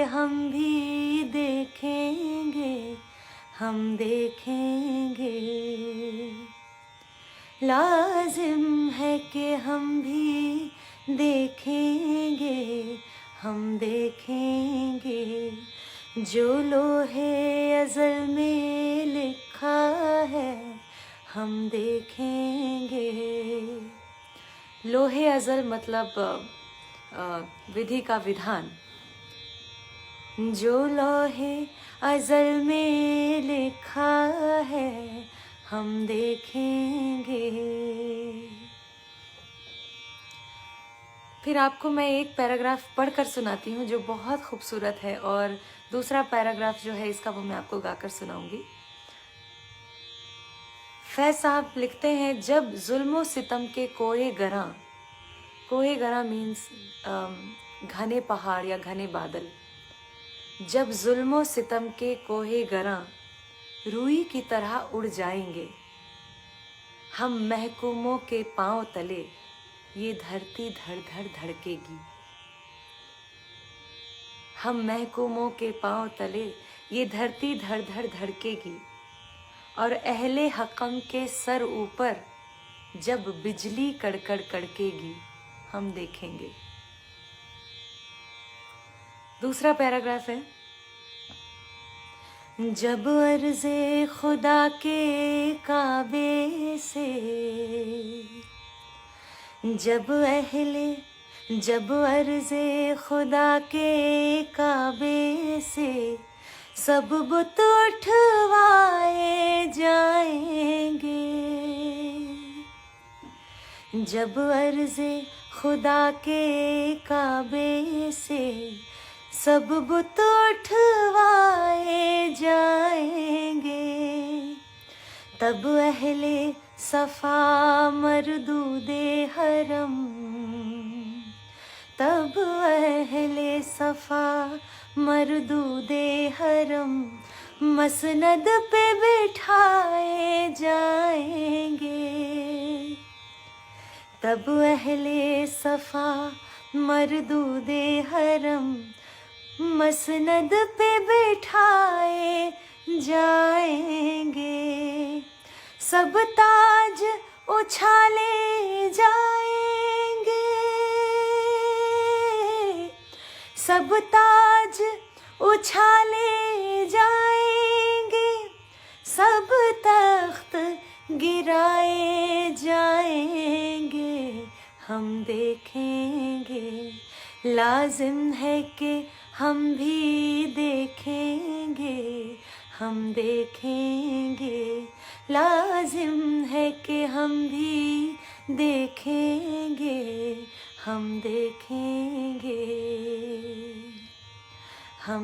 हम भी देखेंगे, हम देखेंगे। लाजिम है कि हम भी देखेंगे, हम देखेंगे। जो लोहे अज़ल में लिखा है हम देखेंगे। लोहे अज़ल मतलब विधि का विधान। जो लोहे अज़ल में लिखा है हम देखेंगे। फिर आपको मैं एक पैराग्राफ पढ़कर सुनाती हूँ जो बहुत खूबसूरत है, और दूसरा पैराग्राफ जो है इसका वो मैं आपको गाकर सुनाऊंगी। फैज साहब लिखते हैं, जब जुल्मो सितम के कोहे गरा मीन्स घने पहाड़ या घने बादल। जब जुल्मो सितम के कोहे गरा रूई की तरह उड़ जाएंगे, हम महकूमों के पांव तले ये धरती धड़ धड़ धड़केगी। हम महकूमों के पांव तले ये धरती धड़ धड़ धड़केगी। और अहले हकम के सर ऊपर जब बिजली कड़कड़ कड़केगी हम देखेंगे। दूसरा पैराग्राफ है, जब अर्ज़े खुदा के काबे से, जब अर्ज़े खुदा के काबे से सब बुत उठवाए जाएंगे। जब अर्ज़े खुदा के काबे से सब बुत उठवाए जाएंगे, तब अहले सफा मरदूदे हरम, तब अहले सफा मरदूदे हरम मसनद पे बिठाए जाएंगे। तब अहले सफा मरदूदे हरम मसनद पे बिठाए जाएंगे। सब ताज उछाले जाएंगे, सब ताज उछाले जाएंगे, सब तख्त गिराए जाएंगे, हम देखेंगे। लाजिम है कि हम भी देखेंगे, हम देखेंगे। लाजिम है कि हम भी देखेंगे, हम देखेंगे। हम